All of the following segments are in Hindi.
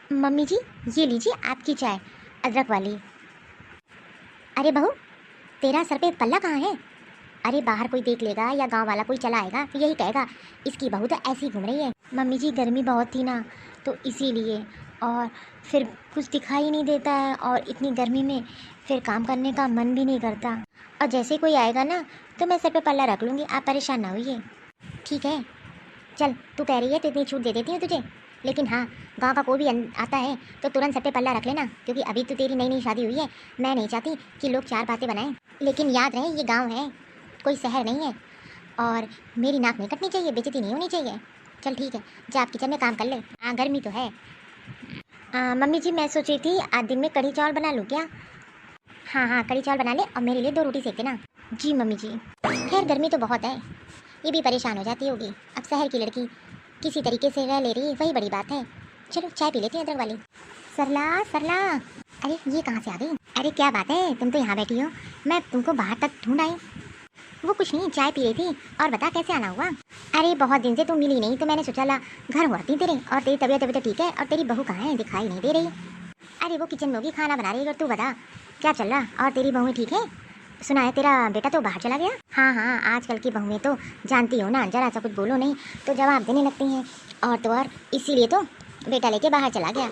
मम्मी जी, ये लीजिए आपकी चाय, अदरक वाली। अरे बहू, तेरा सर पे पल्ला कहाँ है? अरे बाहर कोई देख लेगा या गांव वाला कोई चला आएगा तो यही कहेगा इसकी बहू तो ऐसी घूम रही है। मम्मी जी, गर्मी बहुत थी ना, तो इसीलिए। और फिर कुछ दिखाई नहीं देता है, और इतनी गर्मी में फिर काम करने का मन भी नहीं करता। और जैसे कोई आएगा ना तो मैं सर पे पल्ला रख लूँगी, आप परेशान ना होइए। ठीक है, चल तू कह रही है तो इतनी छूट दे देती हूँ तुझे। लेकिन हाँ, गांव का कोई भी आता है तो तुरंत सर पे पल्ला रख लेना, क्योंकि अभी तो तेरी नई नई शादी हुई है। मैं नहीं चाहती कि लोग चार बातें बनाएं। लेकिन याद रहे, ये गांव है, कोई शहर नहीं है। और मेरी नाक नहीं कटनी चाहिए, बेइज्जती नहीं होनी चाहिए। चल ठीक है, जा आप किचन में काम कर ले। हाँ, गर्मी तो है। मम्मी जी, मैं सोच रही थी आज दिन में कढ़ी चावल बना लूँ क्या? हाँ हाँ, कढ़ी चावल बना ले और मेरे लिए 2 रोटी सेक देना। जी मम्मी जी। खैर गर्मी तो बहुत है, ये भी परेशान हो जाती होगी। अब शहर की लड़की किसी तरीके से रह ले रही है, वही बड़ी बात है। चलो चाय पी लेती हैं अदरक वाली। सरला सरला, अरे ये कहाँ से आ गई? अरे क्या बात है, तुम तो यहाँ बैठी हो, मैं तुमको बाहर तक ढूंढ आई। वो कुछ नहीं, चाय पी रही थी। और बता कैसे आना हुआ? अरे बहुत दिन से तुम मिली नहीं तो मैंने सोचा ला घर हुआ थी तेरे। और तेरी तबीयत तबीयत ठीक है? और तेरी बहू कहाँ है, दिखाई नहीं दे रही। अरे वो किचन में होगी, खाना बना रही है। और तू बता क्या चल रहा? और तेरी बहू ठीक है? सुना है तेरा बेटा तो बाहर चला गया। हाँ हाँ, आजकल की बहुएं तो जानती हो ना, जरा सा कुछ बोलो नहीं तो जवाब देने लगती हैं। और तो और इसीलिए तो बेटा लेके बाहर चला गया।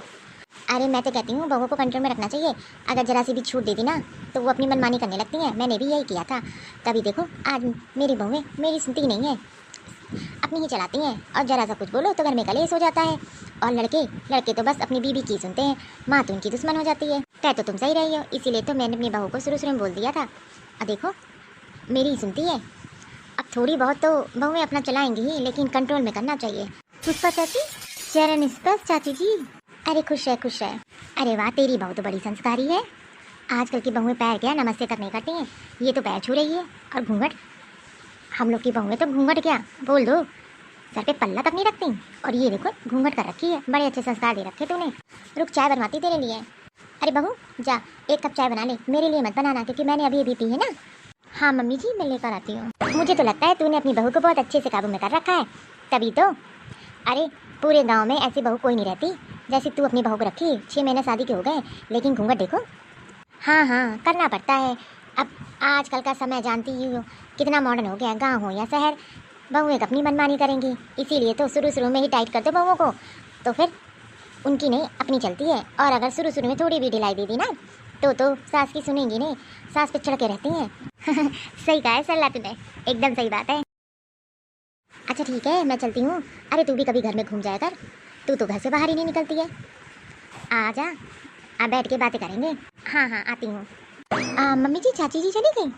अरे मैं तो कहती हूँ बहू को कंट्रोल में रखना चाहिए। अगर जरा सी भी छूट दे दी ना तो वो अपनी मनमानी करने लगती हैं। मैंने भी यही किया था। तभी देखो आज मेरी बहुएं मेरी सुनती नहीं है, अपनी ही चलाती हैं। और जरा सा कुछ बोलो तो घर में कलेश हो जाता है। और लड़के लड़के तो बस अपनी बीवी की सुनते हैं, माँ तो उनकी दुश्मन हो जाती है। कह तो तुम सही रही हो, इसीलिए तो मैंने अपनी बहू को शुरू शुरू में बोल दिया था। अब देखो मेरी ही सुनती है। अब थोड़ी बहुत तो बहुएं अपना चलाएंगी ही, लेकिन कंट्रोल में करना चाहिए। पुष्पा चाची, चरण स्पर्श चाची जी। अरे खुश है खुश है। अरे वाह, तेरी बहू तो बड़ी संस्कारी है। आजकल की बहुएं पैर क्या नमस्ते तक नहीं करती हैं, ये तो पैर छू रही है। और घूंघट, हम लोग की बहुएं तो घूंघट क्या बोल दो, सर पे पल्ला तक नहीं रखती। और ये देखो घूंघट कर रखी है। बड़े अच्छे संस्कार दे रखे तूने। रुक, चाय बनवाती तेरे लिए। अरे बहू जा, 1 कप चाय बना ले, मेरे लिए मत बनाना, क्योंकि मैंने अभी अभी पी है ना। हाँ मम्मी जी, मैं लेकर आती हूँ। मुझे तो लगता है तूने अपनी बहू को बहुत अच्छे से काबू में कर रखा है, तभी तो। अरे पूरे गांव में ऐसी बहू कोई नहीं रहती जैसे तू अपनी बहू को रखी। 6 महीने शादी के हो गए, लेकिन घूंघट देखो। हाँ हाँ, करना पड़ता है। अब आजकल का समय जानती ही हो कितना मॉडर्न हो गया, गांव हो या शहर, बहुएं अपनी मनमानी करेंगी। इसीलिए तो शुरू शुरू में ही टाइट कर दो बहुओं को, तो फिर उनकी नहीं अपनी चलती है। और अगर शुरू शुरू में थोड़ी भी ढिलाई दे दी ना तो सास की सुनेंगी नहीं, सास पे चढ़ के रहती हैं। सही कहा है सरला तूने, एकदम सही बात है। अच्छा ठीक है, मैं चलती हूँ। अरे तू भी कभी घर में घूम जाया कर, तू तो घर से बाहर ही नहीं निकलती है। आ जा, आप बैठ के बातें करेंगे। हाँ हाँ आती हूँ। मम्मी जी, चाची जी चली गई?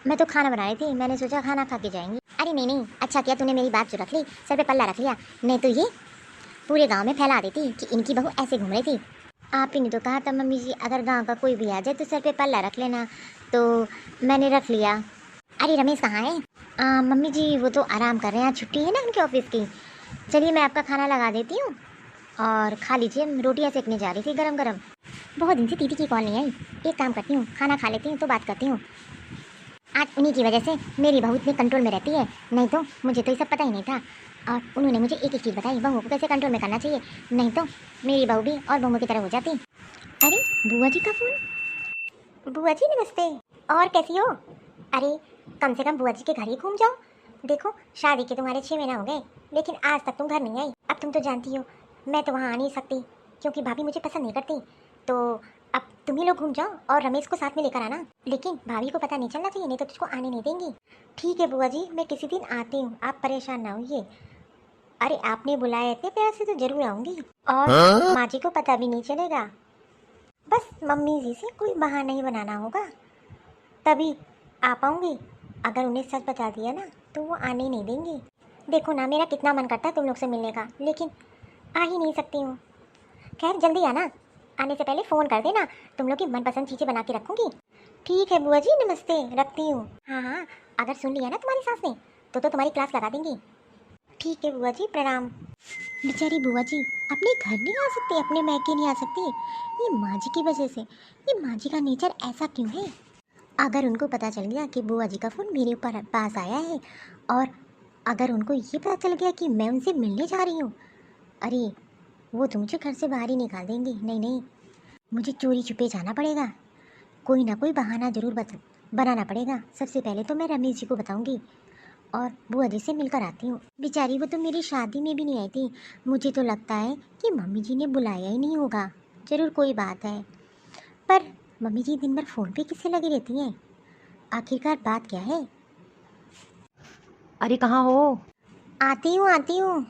मैं तो खाना बना रही थी, मैंने सोचा खाना खा के जाएंगी। अरे नहीं नहीं, अच्छा किया तूने मेरी बात जो रख ली, सर पे पल्ला रख लिया, नहीं तो ये पूरे गांव में फैला देती कि इनकी बहू ऐसे घूम रही थी। आप ही ने तो कहा था मम्मी जी, अगर गांव का कोई भी आ जाए तो सर पे पल्ला रख लेना, तो मैंने रख लिया। अरे रमेश कहाँ है? मम्मी जी वो तो आराम कर रहे हैं, छुट्टी है ना उनके ऑफिस की। चलिए मैं आपका खाना लगा देती हूँ और खा लीजिए। रोटियाँ सेकने जा रही थी गरम गरम। बहुत दिन से दीदी की कॉल नहीं आई। एक काम करती हूँ, खाना खा लेती हूँ तो बात करती हूँ। आज उन्हीं की वजह से मेरी बहू इतने कंट्रोल में रहती है, नहीं तो मुझे तो ये सब पता ही नहीं था। और उन्होंने मुझे एक एक चीज़ बताई, बहू को कैसे कंट्रोल में करना चाहिए, नहीं तो मेरी बहू भी और बहू की तरह हो जाती। अरे बुआ जी का फ़ोन। बुआ जी नमस्ते, और कैसी हो? अरे कम से कम बुआ जी के घर ही घूम जाओ। देखो शादी के तुम्हारे 6 महीना हो गए, लेकिन आज तक तुम घर नहीं आई। अब तुम तो जानती हो मैं तो वहाँ आ नहीं सकती, क्योंकि भाभी मुझे पसंद नहीं करती। तो अब तुम ही लोग घूम जाओ और रमेश को साथ में लेकर आना, लेकिन भाभी को पता नहीं चलना चाहिए, नहीं तो तुझको आने नहीं देंगी। ठीक है बुआ जी, मैं किसी दिन आती हूँ, आप परेशान ना होइए। अरे आपने बुलाया इतने प्यार से तो जरूर आऊँगी। और माँ जी को पता भी नहीं चलेगा, बस मम्मी जी से कोई बहाना ही बनाना होगा, तभी आ पाऊँगी। अगर उन्हें सच बता दिया ना तो वो आने ही नहीं देंगी। देखो ना मेरा कितना मन करता है तुम लोग से मिलने का, लेकिन आ ही नहीं सकती हूँ। खैर जल्दी आना, आने से पहले फ़ोन कर देना, तुम लोग की मनपसंद चीज़ें बना के रखूँगी। ठीक है बुआ जी, नमस्ते, रखती हूँ। हाँ हाँ, अगर सुन लिया ना तुम्हारी सास ने तो तुम्हारी क्लास लगा देंगी। ठीक है बुआ जी, प्रणाम। बेचारी बुआ जी अपने घर नहीं आ सकती, अपने मैके नहीं आ सकती, ये माँ जी की वजह से। ये माँ जी का नेचर ऐसा क्यों है? अगर उनको पता चल गया कि बुआ जी का फ़ोन मेरे ऊपर पास आया है, और अगर उनको ये पता चल गया कि मैं उनसे मिलने जा रही हूँ, अरे वो तो मुझे घर से बाहर ही निकाल देंगे। नहीं नहीं, मुझे चोरी छुपे जाना पड़ेगा। कोई ना कोई बहाना ज़रूर बनाना पड़ेगा। सबसे पहले तो मैं रमेश जी को बताऊंगी और बुआ जी से मिलकर आती हूँ। बेचारी वो तो मेरी शादी में भी नहीं आई थी। मुझे तो लगता है कि मम्मी जी ने बुलाया ही नहीं होगा। ज़रूर कोई बात है। पर मम्मी जी दिन भर फ़ोन पे किससे लगी रहती हैं? आखिरकार बात क्या है? अरे कहाँ हो? आती हूँ आती हूँ।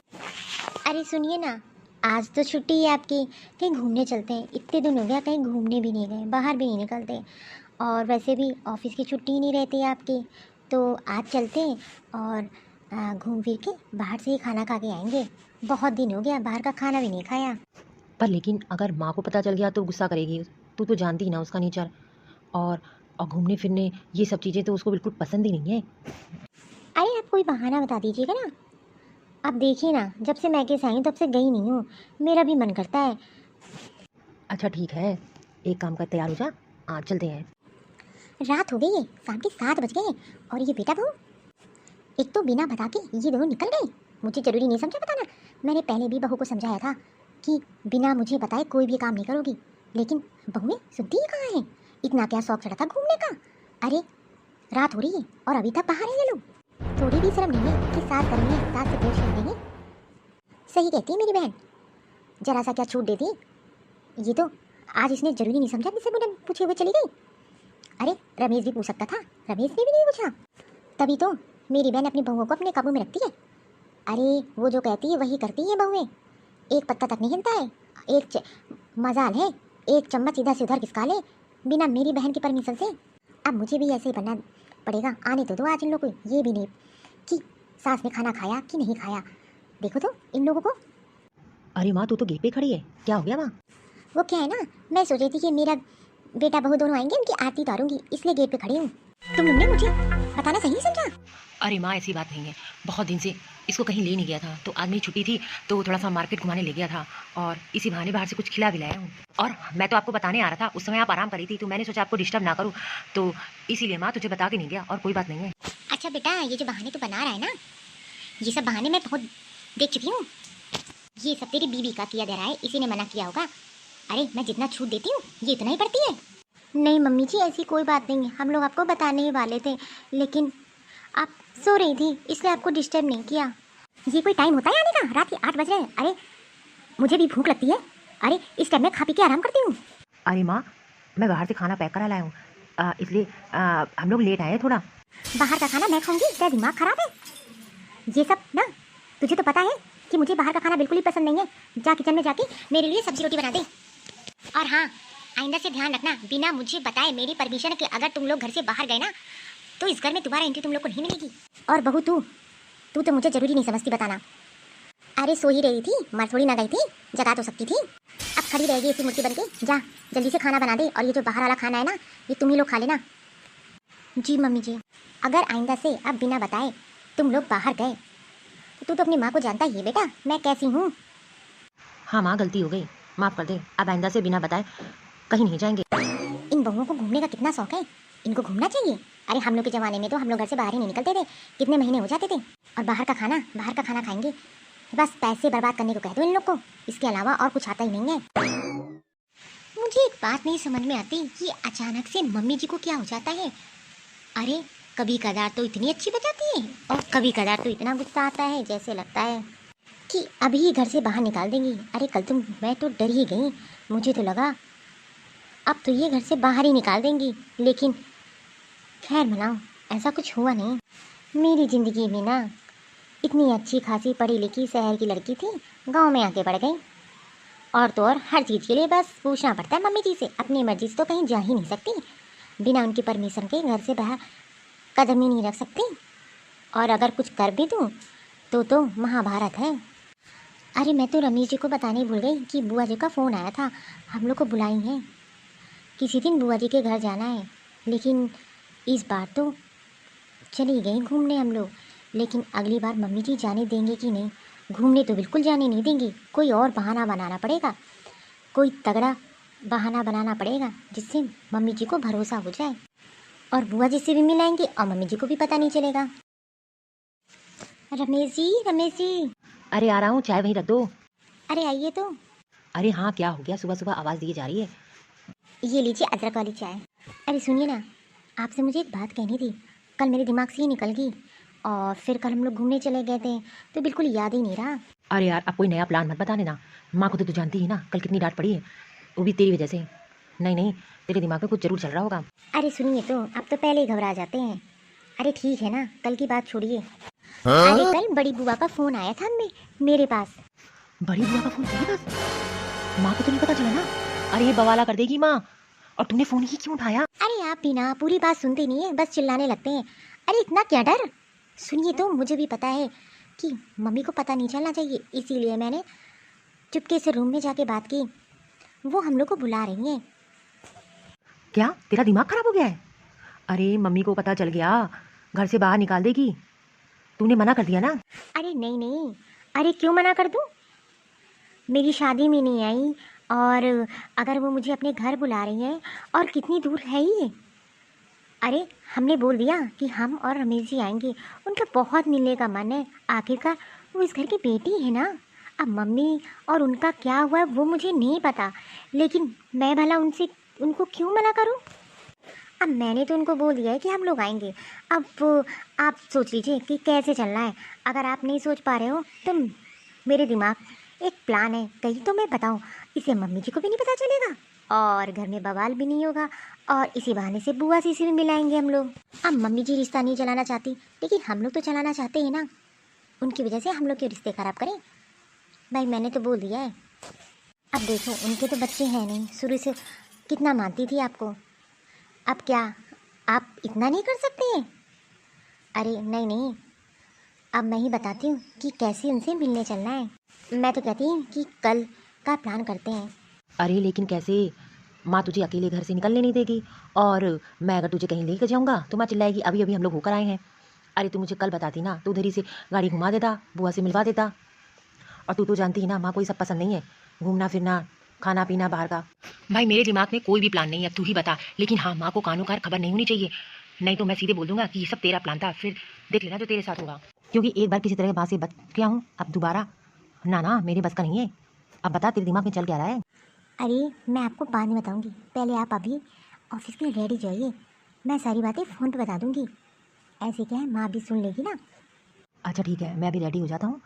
अरे सुनिए ना, आज तो छुट्टी है आपकी, कहीं घूमने चलते हैं। इतने दिन हो गया कहीं घूमने भी नहीं गए, बाहर भी नहीं निकलते। और वैसे भी ऑफिस की छुट्टी ही नहीं रहती है आपकी, तो आज चलते हैं और घूम फिर के बाहर से ही खाना खा के आएंगे। बहुत दिन हो गया बाहर का खाना भी नहीं खाया। पर लेकिन अगर माँ को पता चल गया तो गुस्सा करेगी। तू तो जानती ही ना उसका नेचर। और और घूमने फिरने ये सब चीज़ें तो उसको बिल्कुल पसंद ही नहीं है। अरे आप कोई बहाना बता दीजिएगा ना। आप देखिए ना, जब से मैके से आई हूँ तब से गई नहीं हूँ। मेरा भी मन करता है। अच्छा ठीक है, एक काम कर, तैयार हो जा, आज चलते हैं। रात हो गई है, शाम के 7 बज गए हैं। और ये बेटा बहू एक तो बिना बता के ये दोनों निकल गए। मुझे जरूरी नहीं समझा बताना। मैंने पहले भी बहू को समझाया था कि बिना मुझे बताए कोई भी काम नहीं करोगी, लेकिन बहू ने सुनती ही कहाँ है। इतना क्या शौक चढ़ा था घूमने का। अरे रात हो रही है और अभी तक बाहर है ये लोग। थोड़ी भी शर्म नहीं है कि सास घर में सास से पूछ लेते हैं। सही कहती है मेरी बहन, जरा सा क्या छूट देती। ये तो आज इसने जरूरी नहीं समझा, मुझसे बिना पूछे हुए चली गई। अरे रमेश भी पूछ सकता था, रमेश ने भी नहीं पूछा। तभी तो मेरी बहन अपनी बहुओं को अपने काबू में रखती है। अरे वो जो कहती है वही करती है बहुएं। एक पत्ता तक नहीं हिलता है। मजाल है एक चम्मच इधर से उधर खिसका ले बिना मेरी बहन की परमिशन से। अब मुझे भी ऐसे ही बनना पड़ेगा। आने तो दो आज इन लोगों को, ये भी नहीं कि सास ने खाना खाया कि नहीं खाया। देखो तो इन लोगों को। अरे माँ, तू तो गेट पे खड़ी है, क्या हो गया माँ? वो क्या है ना, मैं सोच रही थी कि मेरा बेटा बहू दोनों आएंगे, उनकी आरती उतारूंगी, इसलिए गेट पे खड़ी हूँ। तुम लोग ने मुझे बताना सही समझा। अरे माँ, ऐसी बात नहीं है। बहुत दिन से इसको कहीं ले नहीं गया था, तो आज मेरी छुट्टी थी तो थोड़ा सा मार्केट घुमाने ले गया था। और इसी बहाने बाहर से कुछ खिला भी लाया हूँ। और मैं तो आपको बताने आ रहा था, उस समय आप आराम करी थी, तो मैंने सोचा आपको डिस्टर्ब ना करूँ, तो इसीलिए माँ तुझे बता के नहीं गया। और कोई बात नहीं है। अच्छा बेटा, ये जो बहाने तू बना रहा है ना, ये सब बहाने मैं बहुत देख चुकी हूँ। ये सब तेरी बीवी का किया दे रहा है, इसी ने मना किया होगा। अरे मैं जितना छूट देती हूँ ये इतना ही पड़ती है। नहीं मम्मी जी, ऐसी कोई बात नहीं है। हम लोग आपको बताने ही वाले थे, लेकिन आप सो रही थी इसलिए आपको डिस्टर्ब नहीं किया। ये कोई टाइम होता है आने का? रात के 8 बज रहे हैं। अरे मुझे भी भूख लगती है। अरे इस टाइम में खा पी के आराम करती हूँ। अरे माँ, मैं बाहर से खाना पैक करा लाया हूँ, इसलिए हम लोग लेट आए हैं थोड़ा। बाहर का खाना मैं खाऊंगी? तेरा दिमाग खराब है? ये सब ना, तुझे तो पता है कि मुझे बाहर का खाना बिल्कुल ही पसंद नहीं है। जा किचन में जाके मेरे लिए सब्जी रोटी बना दे। और हाँ, आइंदा से ध्यान रखना, बिना मुझे बताए मेरी परमिशन के अगर तुम लोग घर से बाहर गए ना, तो इस घर में दोबारा एंट्री तुम लोग को नहीं मिलेगी। और बहू तू तू तो मुझे जरूरी नहीं समझती बताना। अरे सो ही रही थी, मर थोड़ी ना गई थी, जगा तो सकती थी। अब खड़ी रहेगी ऐसी मूर्ति बन के। जा जल्दी से खाना बना दे, और ये जो बाहर वाला खाना है ना, ये तुम ही लोग खा लेना। जी मम्मी जी। अगर आइंदा से अब बिना बताए तुम लोग बाहर गए तो तू तो अपनी माँ को जानता ही है बेटा, मैं कैसी हूँ। हाँ माँ, गलती हो गई, माफ़ कर दे। अब आइंदा से बिना बताए कहीं नहीं जाएंगे। इन बहुओं को घूमने का कितना शौक है, इनको घूमना चाहिए। अरे हम लोग के ज़माने में तो हम लोग घर से बाहर ही नहीं निकलते थे, कितने महीने हो जाते थे। और बाहर का खाना खाएंगे, बस पैसे बर्बाद करने को कह दो इन लोग को, इसके अलावा और कुछ आता ही नहीं है। मुझे एक बात नहीं समझ में आती कि अचानक से मम्मी जी को क्या हो जाता है। अरे कभी कदार तो इतनी अच्छी बजाती है और कभी कदार तो इतना गुस्सा आता है, जैसे लगता है कि अभी ही घर से बाहर निकाल देंगी। अरे कल तो मैं तो डर ही गई, मुझे तो लगा अब तो ये घर से बाहर ही निकाल देंगी, लेकिन खैर मनाओ, ऐसा कुछ हुआ नहीं। मेरी ज़िंदगी में ना इतनी अच्छी खासी पढ़ी लिखी शहर की लड़की थी, गांव में आके पड़ गई। और तो और हर चीज़ के लिए बस पूछना पड़ता है मम्मी जी से, अपनी मर्जी से तो कहीं जा ही नहीं सकती, बिना उनकी परमिशन के घर से बाहर कदम ही नहीं रख सकती। और अगर कुछ कर भी दूँ तो महाभारत है। अरे मैं तो रमेश जी को बताने भूल गई कि बुआ जी का फ़ोन आया था, हम लोग को बुलाई हैं, किसी दिन बुआ जी के घर जाना है। लेकिन इस बार तो चली गई घूमने हम लोग, लेकिन अगली बार मम्मी जी जाने देंगे कि नहीं? घूमने तो बिल्कुल जाने नहीं देंगी। कोई और बहाना बनाना पड़ेगा, कोई तगड़ा बहाना बनाना पड़ेगा जिससे मम्मी जी को भरोसा हो जाए, और बुआ जी से भी मिलाएंगे और मम्मी जी को भी पता नहीं चलेगा। रमेश जी, रमेश जी। अरे आ रहा हूँ, चाय वहीं रख दो। अरे आइए तो। अरे हाँ, क्या हो गया? सुबह सुबह आवाज़ दिए जा रही है। ये लीजिए अदरक वाली चाय। अरे सुनिए ना, आपसे मुझे एक बात कहनी थी। कल मेरे दिमाग से ही निकल गई और फिर कल हम लोग घूमने चले गए थे तो बिल्कुल याद ही नहीं रहा। अरे यार, अब कोई नया प्लान मत बता देना। माँ को तो तू जानती ही ना, कल कितनी डांट पड़ी है, वो भी तेरी वजह से। नहीं नहीं, तेरे दिमाग में कुछ जरूर चल रहा होगा। अरे सुनिए तो, आप तो पहले ही घबरा जाते हैं। अरे ठीक है ना, कल की बात छोड़िए। अरे कल बड़ी बुआ का फ़ोन आया था मेरे पास। बड़ी बुआ का फोन तेरे पास? माँ को तो नहीं पता चला ना? अरे ये बवाला कर देगी माँ। और तूने फोन ही क्यों उठाया? अरे आप भी ना पूरी बात सुनते नहीं है, बस चिल्लाने लगते हैं। अरे इतना क्या डर। सुनिए तो, मुझे भी पता है कि मम्मी को पता नहीं चलना चाहिए, इसीलिए मैंने चुपके से रूम में जाके बात की। वो हम लोग को बुला रही हैं। क्या तेरा दिमाग खराब हो गया है? अरे मम्मी को पता चल गया, घर से बाहर निकाल देगी। तूने मना कर दिया ना? अरे नहीं नहीं, अरे क्यों मना कर दूँ। मेरी शादी में नहीं आई, और अगर वो मुझे अपने घर बुला रही हैं, और कितनी दूर है ये। अरे हमने बोल दिया कि हम और रमेश जी आएंगे। उनका बहुत मिलने का मन है, आखिरकार वो इस घर की बेटी है ना। अब मम्मी और उनका क्या हुआ है वो मुझे नहीं पता, लेकिन मैं भला उनको क्यों मना करूं। अब मैंने तो उनको बोल दिया है कि हम लोग आएंगे। अब आप सोच लीजिए कि कैसे चलना है। अगर आप नहीं सोच पा रहे हो तो मेरे दिमाग एक प्लान है, कहीं तो मैं बताऊं। इसे मम्मी जी को भी नहीं पता चलेगा और घर में बवाल भी नहीं होगा, और इसी बहाने से बुआ से भी मिलाएंगे हम लोग। अब मम्मी जी रिश्ता नहीं चलाना चाहती, लेकिन हम लोग तो चलाना चाहते हैं ना। उनकी वजह से हम लोग के रिश्ते खराब करें? भाई मैंने तो बोल दिया है। अब देखो, उनके तो बच्चे हैं नहीं, शुरू से कितना मानती थी आपको। अब क्या आप इतना नहीं कर सकते हैं? अरे नहीं नहीं, अब मैं ही बताती हूँ कि कैसे उनसे मिलने चलना है। मैं तो कहती हूँ कि कल का प्लान करते हैं। अरे लेकिन कैसे? माँ तुझे अकेले घर से निकलने नहीं देगी, और मैं अगर तुझे कहीं लेकर जाऊँगा तो माँ चिल्लाएगी अभी अभी हम लोग होकर आए हैं। अरे तू मुझे कल बताती ना, तो उधर ही से गाड़ी घुमा देता, बुआ से मिलवा देता। और तू तो जानती ही ना, माँ को ये सब पसंद नहीं है, घूमना फिरना, खाना पीना बाहर का। भाई मेरे दिमाग में कोई भी प्लान नहीं है, अब तू ही बता। लेकिन हाँ, माँ को कानों कार खबर नहीं होनी चाहिए, नहीं तो मैं सीधे बोल दूंगा कि ये सब तेरा प्लान था, फिर देख लेना जो तेरे साथ होगा। क्योंकि एक बार किसी तरह माँ से बच गया हूँ, अब दोबारा ना ना, मेरे बस का नहीं है। अब बता, तेरे दिमाग में चल क्या रहा है? अरे मैं आपको बाद में बताऊंगी, पहले आप अभी ऑफिस में रेडी जाइए। मैं सारी बातें फ़ोन पे बता दूंगी। ऐसे क्या है, माँ भी सुन लेगी ना। अच्छा ठीक है, मैं अभी रेडी हो जाता हूँ,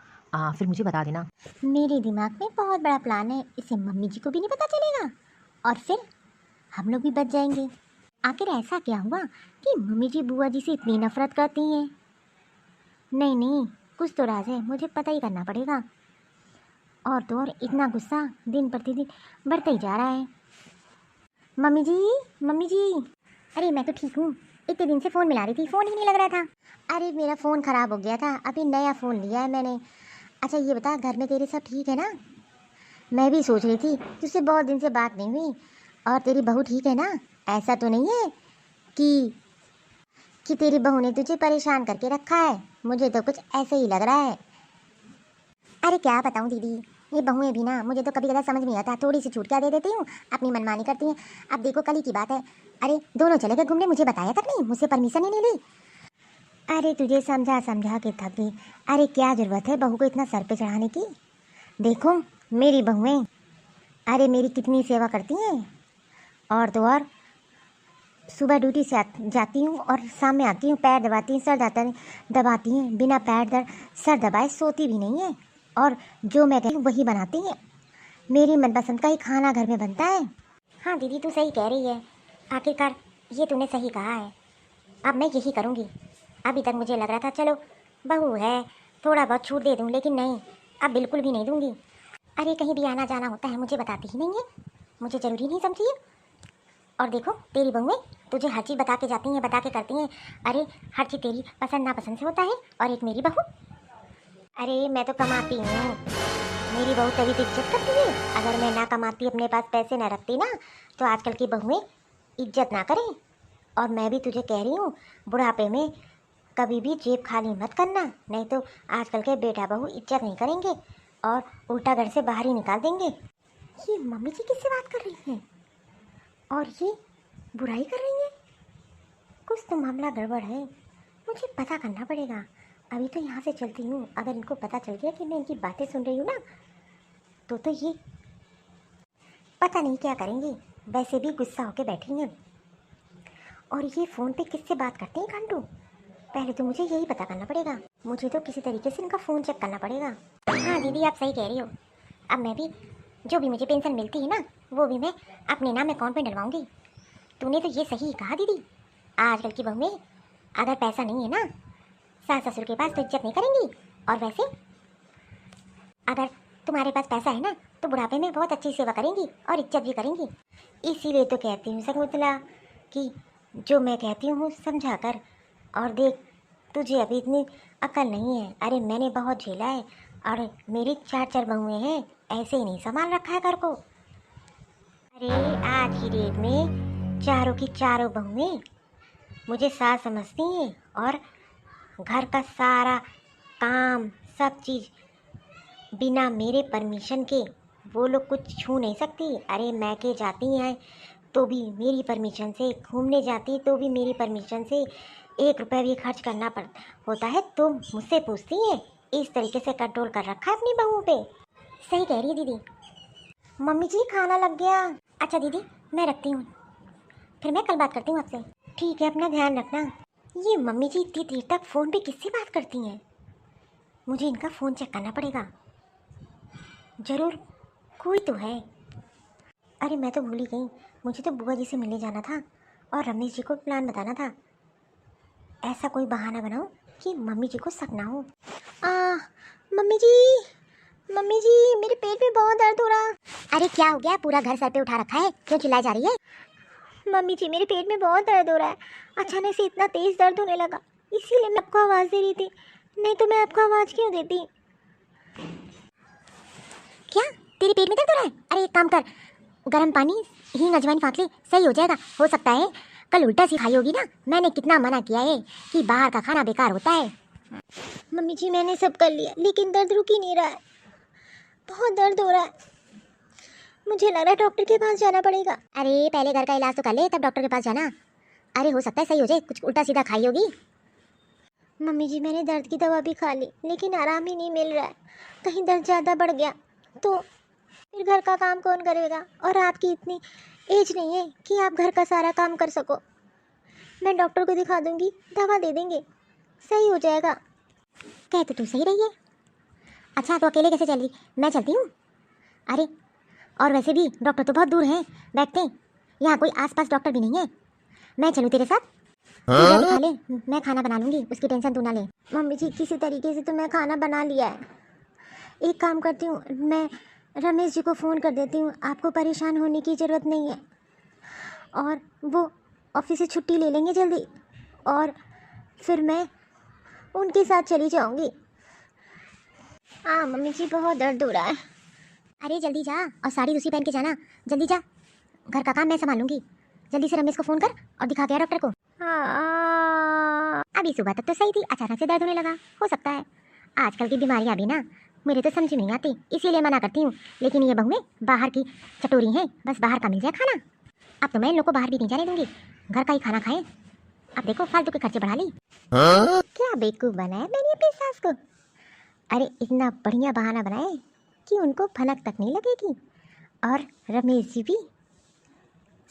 फिर मुझे बता देना। मेरे दिमाग में बहुत बड़ा प्लान है, इसे मम्मी जी को भी नहीं पता चलेगा, और फिर हम लोग भी बच जाएंगे। आखिर ऐसा क्या हुआ कि मम्मी जी बुआ जी से इतनी नफरत करती हैं? नहीं नहीं, कुछ तो राज है, मुझे पता ही करना पड़ेगा। और तो और इतना गुस्सा दिन प्रतिदिन बढ़ता ही जा रहा है। मम्मी जी, मम्मी जी। अरे मैं तो ठीक हूँ, इतने दिन से फ़ोन मिला रही थी, फ़ोन ही नहीं लग रहा था। अरे मेरा फ़ोन ख़राब हो गया था, अभी नया फ़ोन लिया है मैंने। अच्छा ये बता, घर में तेरे सब ठीक है ना? मैं भी सोच रही थी, तुझसे बहुत दिन से बात नहीं हुई। और तेरी बहू ठीक है ना? ऐसा तो नहीं है कि तेरी बहू ने तुझे परेशान करके रखा है? मुझे तो कुछ ऐसे ही लग रहा है। अरे क्या बताऊँ दीदी, ये बहुएं भी ना मुझे तो कभी कदा समझ नहीं आता, थोड़ी सी छूट क्या दे देती हूँ, अपनी मनमानी करती हैं। अब देखो कल ही की बात है, अरे दोनों चले गए घूमने, मुझे बताया तक नहीं, मुझसे परमिशन ही नहीं ली। अरे तुझे समझा समझा के थक गई। अरे क्या ज़रूरत है बहू को इतना सर पे चढ़ाने की। देखो मेरी बहुएं, अरे मेरी कितनी सेवा करती हैं। और तो और सुबह ड्यूटी से जाती हूँ और शाम में आती हूँ, पैर दबाती हैं, सर दबाती हैं, बिना पैर सर दबाए सोती भी नहीं है। और जो मैं कहती हूँ वही बनाती हैं। मेरी मनपसंद का ही खाना घर में बनता है। हाँ दीदी तू सही कह रही है, आखिरकार ये तूने सही कहा है। अब मैं यही करूँगी। अभी तक मुझे लग रहा था चलो बहू है, थोड़ा बहुत छूट दे दूँ, लेकिन नहीं, अब बिल्कुल भी नहीं दूँगी। अरे कहीं भी आना जाना होता है मुझे बताती ही नहीं है, मुझे ज़रूरी नहीं समझी है। और देखो तेरी बहुएं तुझे हर चीज़ बता के जाती हैं, बता के करती हैं। अरे हर चीज़ तेरी पसंद नापसंद से होता है। और एक मेरी बहू, अरे मैं तो कमाती हूँ, मेरी बहू तभी तो इज्जत करती है। अगर मैं ना कमाती, अपने पास पैसे ना रखती ना, तो आजकल की बहुएं इज्जत ना करें। और मैं भी तुझे कह रही हूँ, बुढ़ापे में कभी भी जेब खाली मत करना, नहीं तो आजकल के बेटा बहू इज्जत नहीं करेंगे और उल्टा घर से बाहर ही निकाल देंगे। ये मम्मी जी किससे बात कर रही हैं और ये बुराई कर रही हैं? कुछ तो मामला गड़बड़ है, मुझे पता करना पड़ेगा। अभी तो यहाँ से चलती हूँ, अगर इनको पता चल गया कि मैं इनकी बातें सुन रही हूँ ना, तो ये पता नहीं क्या करेंगी, वैसे भी गुस्सा होके बैठी हैं। और ये फ़ोन पे किससे बात करते हैं घंटू? पहले तो मुझे यही पता करना पड़ेगा। मुझे तो किसी तरीके से इनका फ़ोन चेक करना पड़ेगा। हाँ दीदी, आप सही कह रही हो। अब मैं भी जो भी मुझे पेंशन मिलती है ना, वो भी मैं अपने नाम अकाउंट में डलवाऊंगी। तूने तो ये सही कहा दीदी। आजकल की बहू में अगर पैसा नहीं है ना, सास ससुर के पास तो इज्जत नहीं करेंगी। और वैसे अगर तुम्हारे पास पैसा है ना, तो बुढ़ापे में बहुत अच्छी सेवा करेंगी और इज्जत भी करेंगी। इसीलिए तो कहती हूँ शकुंतला कि जो मैं कहती हूँ समझा कर। और देख, तुझे अभी इतनी अकल नहीं है। अरे मैंने बहुत झेला है, और मेरी 4 बहुएं हैं, ऐसे ही नहीं संभाल रखा है घर को। अरे आज की डेट में चारों की चारों बहुएं मुझे सास समझती हैं, और घर का सारा काम सब चीज़ बिना मेरे परमिशन के वो लोग कुछ छू नहीं सकती। अरे मैके जाती हैं तो भी मेरी परमिशन से, घूमने जाती तो भी मेरी परमिशन से, 1 रुपया भी खर्च करना होता है तो मुझसे पूछती हैं। इस तरीके से कंट्रोल कर रखा है अपनी बहू पे। सही कह रही है दीदी। मम्मी जी खाना लग गया। अच्छा दीदी, मैं रखती हूँ, फिर मैं कल बात करती हूँ आपसे। ठीक है, अपना ध्यान रखना। ये मम्मी जी इतनी देर तक फ़ोन पे किससे बात करती हैं? मुझे इनका फ़ोन चेक करना पड़ेगा। ज़रूर कोई तो है। अरे मैं तो भूल ही गई, मुझे तो बुआ जी से मिलने जाना था और रमेश जी को प्लान बताना था। ऐसा कोई बहाना बनाऊं कि मम्मी जी को शक ना हो। मम्मी जी मेरे पेट में बहुत दर्द हो रहा। अरे क्या हो गया? पूरा घर सर पे उठा रखा है, क्यों चिल्लाई जा रही है? मम्मी जी मेरे पेट में बहुत दर्द हो रहा है। अचानक से इतना तेज दर्द होने लगा, इसीलिए मैं आपको आवाज़ दे रही थी। नहीं तो मैं आपको आवाज़ क्यों देती? क्या तेरे पेट में दर्द हो रहा है? अरे एक काम कर, गर्म पानी हींग अजवाइन फाँक ले, सही हो जाएगा। हो सकता है कल उल्टा सी खाई होगी ना। मैंने कितना मना किया है कि बाहर का खाना बेकार होता है। मम्मी जी मैंने सब कर लिया, लेकिन दर्द रुक ही नहीं रहा है। बहुत दर्द हो रहा है, मुझे लग रहा है डॉक्टर के पास जाना पड़ेगा। अरे पहले घर का इलाज तो कर ले, तब डॉक्टर के पास जाना। अरे हो सकता है सही हो जाए, कुछ उल्टा सीधा खाई होगी। मम्मी जी मैंने दर्द की दवा भी खा ली, लेकिन आराम ही नहीं मिल रहा है। कहीं दर्द ज़्यादा बढ़ गया तो फिर घर का काम कौन करेगा? और आपकी इतनी एज नहीं है कि आप घर का सारा काम कर सको। मैं डॉक्टर को दिखा दूंगी, दवा दे देंगे, सही हो जाएगा। कह तो तू सही रही है। अच्छा तो अकेले कैसे चल रही? मैं चलती हूँ। अरे और वैसे भी डॉक्टर तो बहुत दूर हैं, बैठते हैं। यहाँ कोई आसपास डॉक्टर भी नहीं है। मैं चलूँ तेरे साथ? तू खा ले, मैं खाना बना लूँगी, उसकी टेंशन तू ना ले। मम्मी जी किसी तरीके से तो मैं खाना बना लिया है। एक काम करती हूँ, मैं रमेश जी को फ़ोन कर देती हूँ। आपको परेशान होने की ज़रूरत नहीं है, और वो ऑफिस से छुट्टी ले लेंगे जल्दी, और फिर मैं उनके साथ चली जाऊँगी। हाँ मम्मी जी बहुत दर्द हो रहा है। अरे जल्दी जा, और साड़ी दूसरी पहन के जाना। जल्दी जा, घर का काम मैं संभालूंगी। जल्दी से रमेश को फ़ोन कर और दिखा के आ डॉक्टर को। हाँ अभी सुबह तक तो सही थी, अचानक से दर्द होने लगा। हो सकता है आजकल की बीमारियाँ भी ना मेरे तो समझ नहीं आती, इसीलिए मना करती हूँ। लेकिन ये बहुएं बाहर की चटोरी हैं, बस बाहर का मिल जाए खाना। अब तो मैं इन लोग को बाहर भी नहीं जाने दूंगी, घर का ही खाना खाएं। अब देखो फालतू के खर्चे बढ़ा ली। क्या बेवकूफ़ बनाया मैंने अपनी सास को। अरे इतना बढ़िया बहाना बनाए कि उनको भनक तक नहीं लगेगी। और रमेश जी भी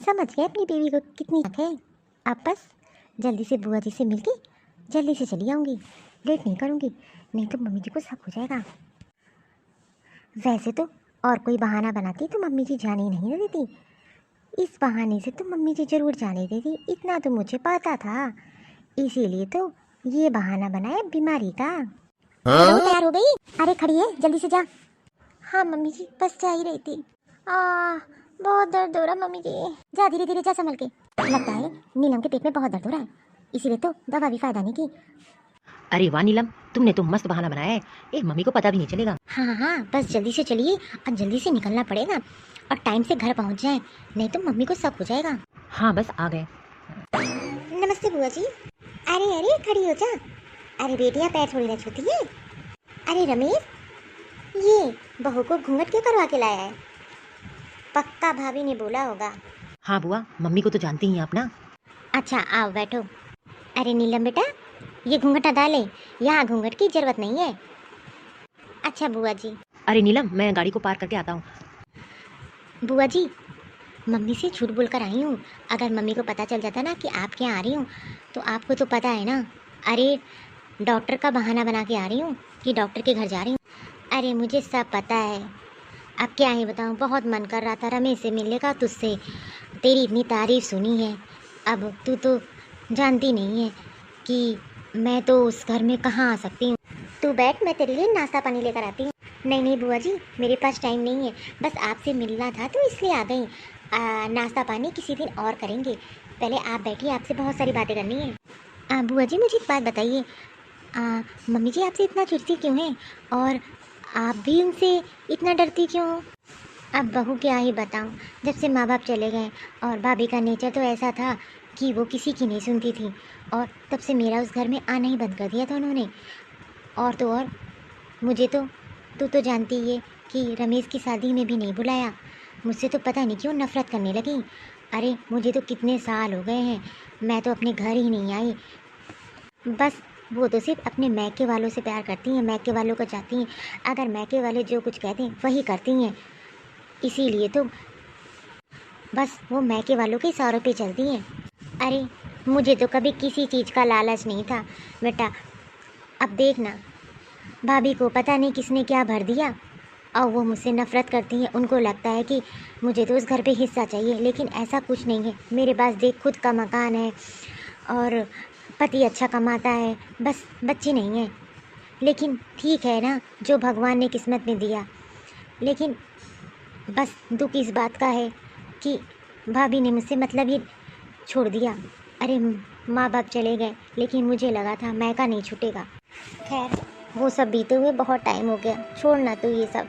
समझ गए अपनी बीवी को कितनी हक है। अब बस जल्दी से बुआ जी से मिलके जल्दी से चली आऊँगी, लेट नहीं करूँगी, नहीं तो मम्मी जी को शक हो जाएगा। वैसे तो और कोई बहाना बनाती तो मम्मी जी जाने ही नहीं देती, इस बहाने से तो मम्मी जी जरूर जाने देती, इतना तो मुझे पता था। इसीलिए तो ये बहाना बनाया बीमारी का। हेलो, तैयार हो गई? अरे खड़ी है, जल्दी से जा। हाँ मम्मी जी बस जा ही रही थी। बहुत दर्द हो रहा मम्मी जी। जा धीरे धीरे जा, संभल के। लगता है नीलम के पेट में बहुत दर्द हो रहा है, इसीलिए तो दवा भी फायदा नहीं की। अरे वाह नीलम, तुमने तो मस्त बहाना बनाया है, ए मम्मी को पता भी नहीं चलेगा। हाँ बस जल्दी से चलिए, और जल्दी से निकलना पड़ेगा, और टाइम से घर पहुंच जाए, नहीं तो मम्मी को शक हो जाएगा। हाँ बस आ गए। नमस्ते बुआ जी। अरे अरे खड़ी हो जा। अरे बेटिया पैर थोड़ी ना छूती है। अरे रमेश, ये बहू को घूंघट क्यों करवा के लाया है? पक्का भाभी ने बोला होगा। हाँ बुआ, मम्मी को तो जानती ही हैं आप ना। अच्छा आओ बैठो। अरे नीलम बेटा, ये घूंघट हटा ले, यहाँ घूंघट की जरूरत नहीं है। अच्छा बुआ जी। अरे नीलम, मैं गाड़ी को पार्क करके आता हूँ। बुआ जी, मम्मी से झूठ बोलकर आई हूँ। अगर मम्मी को पता चल जाता ना कि आपके यहाँ आ रही हूँ तो आपको तो पता है ना। अरे डॉक्टर का बहाना बना के आ रही हूँ कि डॉक्टर के घर जा रही हूँ। अरे मुझे सब पता है। अब क्या ही बताऊँ, बहुत मन कर रहा था रमेश से मिलने का तुझसे। तेरी इतनी तारीफ सुनी है। अब तू तो जानती नहीं है कि मैं तो उस घर में कहाँ आ सकती हूँ। तू बैठ, मैं तेरे लिए नाश्ता पानी लेकर आती हूँ। नहीं नहीं बुआ जी, मेरे पास टाइम नहीं है, बस आपसे मिलना था तो इसलिए आ गई। नाश्ता पानी किसी दिन और करेंगे, पहले आप बैठिए, आपसे बहुत सारी बातें करनी है। बुआ जी मुझे एक बात बताइए, मम्मी जी आपसे इतना चिढ़ती क्यों हैं और आप भी उनसे इतना डरती क्यों हो? अब बहू क्या ही बताऊं, जब से माँ बाप चले गए और भाभी का नेचर तो ऐसा था कि वो किसी की नहीं सुनती थी, और तब से मेरा उस घर में आना ही बंद कर दिया था उन्होंने। और तो और मुझे तो तू तो जानती ही है कि रमेश की शादी में भी नहीं बुलाया। मुझसे तो पता नहीं क्यों नफ़रत करने लगी। अरे मुझे तो कितने साल हो गए हैं, मैं तो अपने घर ही नहीं आई। बस वो तो सिर्फ अपने मैके वालों से प्यार करती हैं, मैके वालों को चाहती हैं। अगर मैके वाले जो कुछ कहते हैं वही करती हैं, इसीलिए तो बस वो मैके वालों के सौरों पे चलती हैं। अरे मुझे तो कभी किसी चीज़ का लालच नहीं था बेटा। अब देखना, भाभी को पता नहीं किसने क्या भर दिया और वो मुझसे नफ़रत करती हैं। उनको लगता है कि मुझे तो उस घर पे हिस्सा चाहिए, लेकिन ऐसा कुछ नहीं है। मेरे पास देख खुद का मकान है और पति अच्छा कमाता है, बस बच्चे नहीं हैं। लेकिन ठीक है ना, जो भगवान ने किस्मत में दिया। लेकिन बस दुख इस बात का है कि भाभी ने मुझसे मतलब ही छोड़ दिया। अरे माँ बाप चले गए, लेकिन मुझे लगा था मैका नहीं छूटेगा। खैर वो सब बीते हुए बहुत टाइम हो गया, छोड़ना तू ये सब।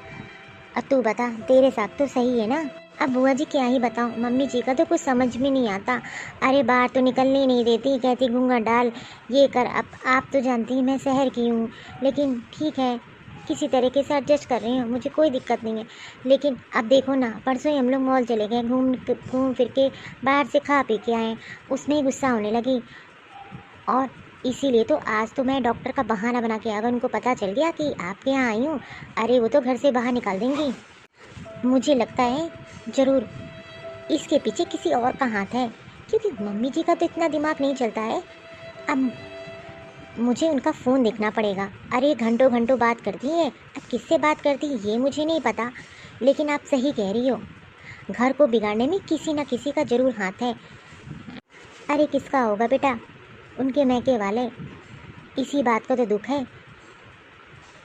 अब तू बता, तेरे साथ तो सही है ना? अब बुआ जी क्या ही बताऊँ, मम्मी जी का तो कुछ समझ में नहीं आता। अरे बाहर तो निकलने ही नहीं देती, कहती घूंघट डाल, ये कर। अब आप तो जानती हैं मैं शहर की हूँ, लेकिन ठीक है किसी तरीके से एडजस्ट कर रही हूँ, मुझे कोई दिक्कत नहीं है। लेकिन अब देखो ना, परसों ही हम लोग मॉल चले गए, घूम फिर के बाहर से खा पी के आए, उसमें ही गुस्सा होने लगी। और इसीलिए तो आज तो मैं डॉक्टर का बहाना बना के, अगर उनको पता चल गया कि आपके यहाँ आई हूँ, अरे वो तो घर से बाहर निकाल देंगी। मुझे लगता है ज़रूर इसके पीछे किसी और का हाथ है, क्योंकि मम्मी जी का तो इतना दिमाग नहीं चलता है। अब मुझे उनका फ़ोन देखना पड़ेगा। अरे घंटों घंटों बात करती है, अब किससे बात करती है ये मुझे नहीं पता, लेकिन आप सही कह रही हो, घर को बिगाड़ने में किसी न किसी का ज़रूर हाथ है। अरे किसका होगा बेटा, उनके मैके वाले। इसी बात का तो दुख है,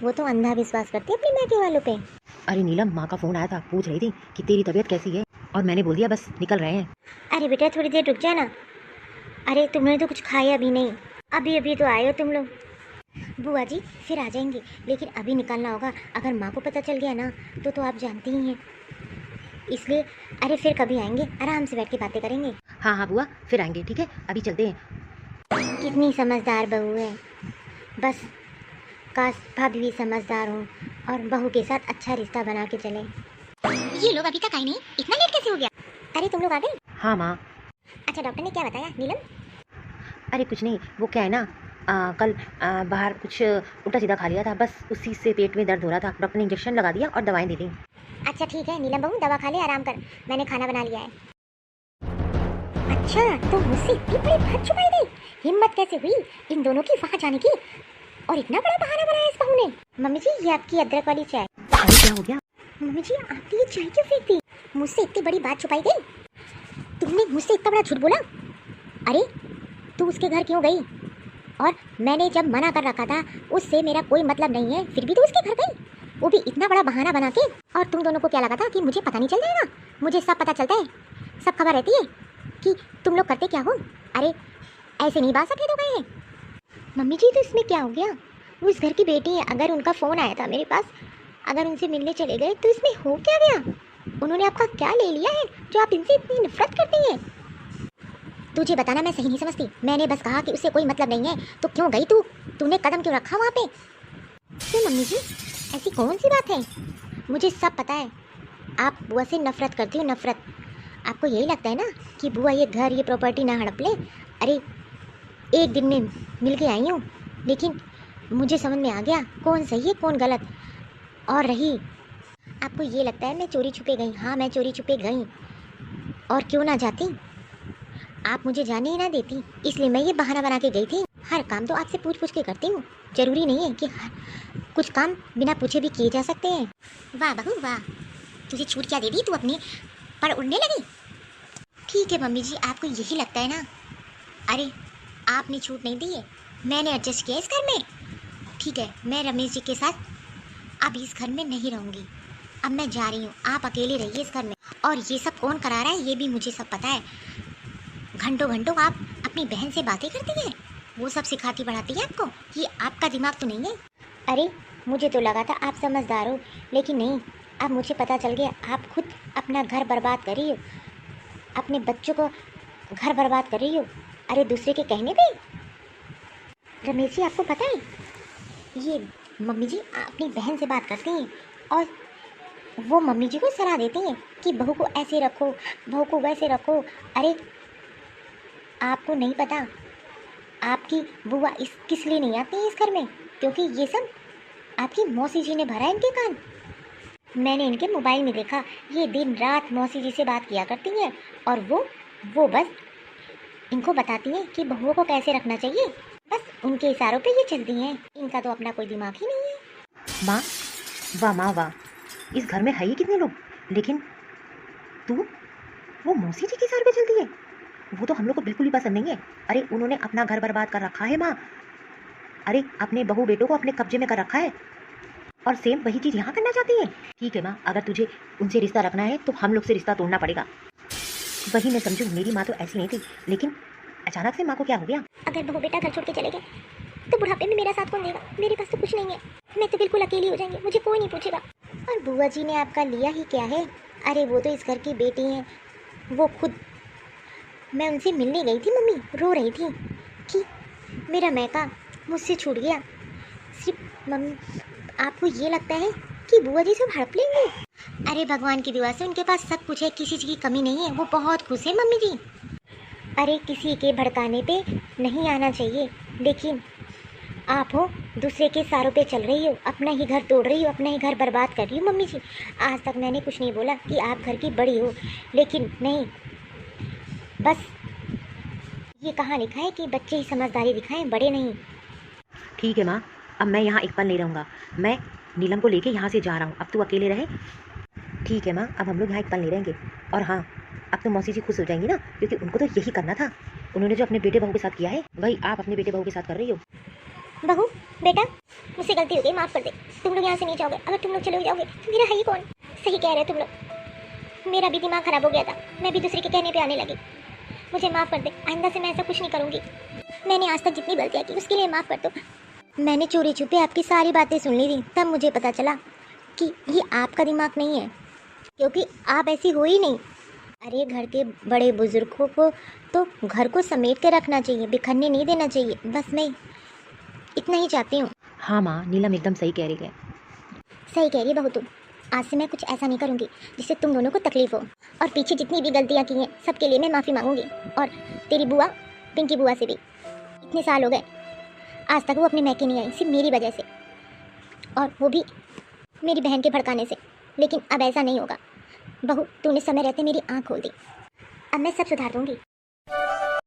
वो तो अंधा विश्वास करती है अपने मैके वालों पे। अरे नीलम, माँ का फ़ोन आया था, पूछ रही थी कि तेरी तबीयत कैसी है, और मैंने बोल दिया बस निकल रहे हैं। अरे बेटा थोड़ी देर रुक जाना। अरे तुमने तो कुछ खाया भी नहीं, अभी अभी तो आए हो तुम लोग। बुआ जी फिर आ जाएंगे, लेकिन अभी निकलना होगा, अगर माँ को पता चल गया ना तो आप जानती ही हैं, इसलिए। अरे फिर कभी आएंगे, आराम से बैठ के बातें करेंगे। हाँ हाँ बुआ, फिर आएंगे, ठीक है, अभी चलते हैं। कितनी समझदार बहू है, बस काश भाभी भी समझदार हूँ और बहू के साथ अच्छा रिश्ता बना के चले। ये लोग अभी तक आए नहीं, इतना लेट कैसे हो गया? अरे तुम लोग आ गए? हाँ माँ। अच्छा डॉक्टर ने क्या बताया नीलम? अरे कुछ नहीं, वो क्या है ना, कल बाहर कुछ उल्टा सीधा खा लिया था, बस उसी से पेट में दर्द हो रहा था, डॉक्टर ने इंजेक्शन लगा दिया और दवाएं दे दी। अच्छा ठीक है नीलम बहू, दवा खा ले, आराम कर, मैंने खाना बना लिया है। अच्छा तो मुझसे इतनी बड़ी बात छुपाई गई, हिम्मत कैसे हुई इन दोनों की वहाँ जाने की, और इतना बड़ा बहाना बनाया इस बहू ने। मम्मी जी ये आपकी अदरक वाली चाय। अरे क्या हो गया? मम्मी जी आपने ये चाय क्यों फेंक दी? मुझसे इतनी बड़ी बात छुपाई गई, तुमने मुझसे इतना बड़ा झूठ बोला। अरे तू उसके घर क्यों गई? और मैंने जब मना कर रखा था उससे मेरा कोई मतलब नहीं है, फिर भी तू उसके घर गई, वो भी इतना बड़ा बहाना बना के। और तुम दोनों को क्या लगा था कि मुझे पता नहीं चल जाएगा? मुझे सब पता चलता है, सब खबर रहती है कि तुम लोग करते क्या हो। अरे ऐसे नहीं बात सफेद हो गए हैं। मम्मी जी तो इसमें क्या हो गया, वो इस घर की बेटी है, अगर उनका फ़ोन आया था मेरे पास, अगर उनसे मिलने चले गए तो इसमें हो क्या गया? उन्होंने आपका क्या ले लिया है जो आप इनसे इतनी नफरत करती हैं? तुझे बताना मैं सही नहीं समझती, मैंने बस कहा कि उससे कोई मतलब नहीं है, तो क्यों गई तू? तूने कदम क्यों रखा वहाँ पे? क्यों मम्मी जी, ऐसी कौन सी बात है? मुझे सब पता है, आप बुआ से नफरत करती हो, नफरत। आपको यही लगता है ना कि बुआ ये घर ये प्रॉपर्टी ना हड़प ले। अरे एक दिन में मिल के आई हूँ, लेकिन मुझे समझ में आ गया कौन सही है कौन गलत। और रही आपको ये लगता है मैं चोरी छुपे गई? हाँ, मैं चोरी छुपे गई, और क्यों ना जाती। आप मुझे जाने ही ना देती, इसलिए मैं ये बहाना बना के गई थी। हर काम तो आपसे पूछ पूछ के करती हूँ, जरूरी नहीं है कि कुछ काम बिना पूछे भी किए जा सकते हैं। वाह बहू वाह, तुझे छूट क्या दे दी, तू अपने पर उड़ने लगी। ठीक है मम्मी जी, आपको यही लगता है ना। अरे आपने छूट नहीं दी है, मैंने एडजस्ट किया इस घर में। ठीक है, मैं रमेश जी के साथ अब इस घर में नहीं रहूँगी। अब मैं जा रही हूँ, आप अकेले रहिए इस घर में। और ये सब कौन करा रहा है ये भी मुझे सब पता है। घंटों घंटों आप अपनी बहन से बातें करती हैं, वो सब सिखाती पढ़ाती है आपको। ये आपका दिमाग तो नहीं है। अरे मुझे तो लगा था आप समझदार हो, लेकिन नहीं, अब मुझे पता चल गया आप खुद अपना घर बर्बाद कर रही हो, अपने बच्चों को घर बर्बाद कर रही हो। अरे दूसरे के कहने पे। रमेश जी आपको पता है, ये मम्मी जी अपनी बहन से बात करती हैं और वो मम्मी जी को सलाह देती हैं कि बहू को ऐसे रखो, बहू को वैसे रखो। अरे आपको नहीं पता, आपकी बुआ इस किस लिए नहीं आती है इस घर में, क्योंकि ये सब आपकी मौसी जी ने भरा है इनके कान। मैंने इनके मोबाइल में देखा, ये दिन रात मौसी जी से बात किया करती हैं, और वो बस इनको बताती हैं कि बहुओं को कैसे रखना चाहिए। बस उनके इशारों पे ये चलती हैं, इनका तो अपना कोई दिमाग ही नहीं है। माँ, वाह माँ वाह, इस घर में है ही कितने लोग, लेकिन तू वो मौसी जी की सर पे चलती है। वो तो हम लोग को बिल्कुल ही पसंद नहीं है। अरे उन्होंने अपना घर बर्बाद कर रखा है माँ। अरे अपने बहू बेटों को अपने कब्जे में कर रखा है, और सेम वही चीज़ यहाँ करना चाहती है। ठीक है माँ, अगर तुझे उनसे रिश्ता रखना है तो हम लोग से रिश्ता तोड़ना पड़ेगा। वही मैं समझूँ, मेरी माँ तो ऐसी नहीं थी, लेकिन अचानक से माँ को क्या हो गया। अगर बहू बेटा घर छोड़ के चले गए तो बुढ़ापे में मेरा साथ कौन देगा? मेरे पास तो कुछ नहीं है, मैं तो बिल्कुल अकेली हो जाएंगी, मुझे कोई नहीं पूछेगा। और बुआ जी ने आपका लिया ही क्या है? अरे वो तो इस घर की बेटी हैं, वो खुद। मैं उनसे मिलने गई थी, मम्मी रो रही थी कि मेरा मैका मुझसे छूट गया। सिर्फ मम्मी, आपको ये लगता है कि बुआ जी सब हड़प लेंगे? अरे भगवान की दुआ से उनके पास सब कुछ है, किसी चीज़ की कमी नहीं है, वो बहुत खुश है मम्मी जी। अरे किसी के भड़काने पे नहीं आना चाहिए, लेकिन आप हो दूसरे के सारों पे चल रही हो, अपना ही घर तोड़ रही हो, अपना ही घर बर्बाद कर रही हो मम्मी जी। आज तक मैंने कुछ नहीं बोला कि आप घर की बड़ी हो, लेकिन नहीं, बस ये कहाँ लिखा है कि बच्चे ही समझदारी दिखाएं, बड़े नहीं। ठीक है माँ, अब मैं यहाँ एक पल नहीं रहूँगा। मैं नीलम को लेके यहाँ से जा रहा हूँ, अब तू अकेले रहे। ठीक है माँ, अब हम लोग यहाँ एक पल नहीं रहेंगे। और हाँ, अब तो मौसी जी खुश हो जाएंगी ना, क्योंकि उनको तो यही करना था। उन्होंने जो अपने बेटे बहू के साथ किया है, वही आप अपने बेटे बहू के साथ कर रही हो। बहू बेटा, मुझसे गलती हो गई, माफ़ कर दे। तुम लोग यहाँ से नहीं जाओगे, अगर तुम लोग चले जाओगे तो मेरा है ही कौन? सही कह रहे हो तुम लोग, मेरा भी दिमाग ख़राब हो गया था, मैं भी दूसरे के कहने पे आने लगी। मुझे माफ़ कर दे, आइंदा से मैं ऐसा कुछ नहीं करूँगी। मैंने आज तक जितनी गलतियाँ की उसके लिए माफ़ कर दो। मैंने चोरी छुपे आपकी सारी बातें सुन ली थी, तब मुझे पता चला कि ये आपका दिमाग नहीं है, क्योंकि आप ऐसी हो ही नहीं। अरे घर के बड़े बुजुर्गों को तो घर को समेट के रखना चाहिए, बिखरने नहीं देना चाहिए। बस मैं इतना ही चाहती हूँ। हाँ माँ, नीलम एकदम सही कह रही है। सही कह रही है बहू तुम। आज से मैं कुछ ऐसा नहीं करूँगी जिससे तुम दोनों को तकलीफ हो, और पीछे जितनी भी गलतियाँ की हैं सबके लिए मैं माफ़ी मांगूंगी। और तेरी बुआ, पिंकी बुआ से भी, इतने साल हो गए, आज तक वो अपने मैके नहीं आई, सिर्फ मेरी वजह से, और वो भी मेरी बहन के भड़काने से। लेकिन अब ऐसा नहीं होगा बहू, तूने समय रहते मेरी आँख खोल दी, अब मैं सब सुधार दूँगी।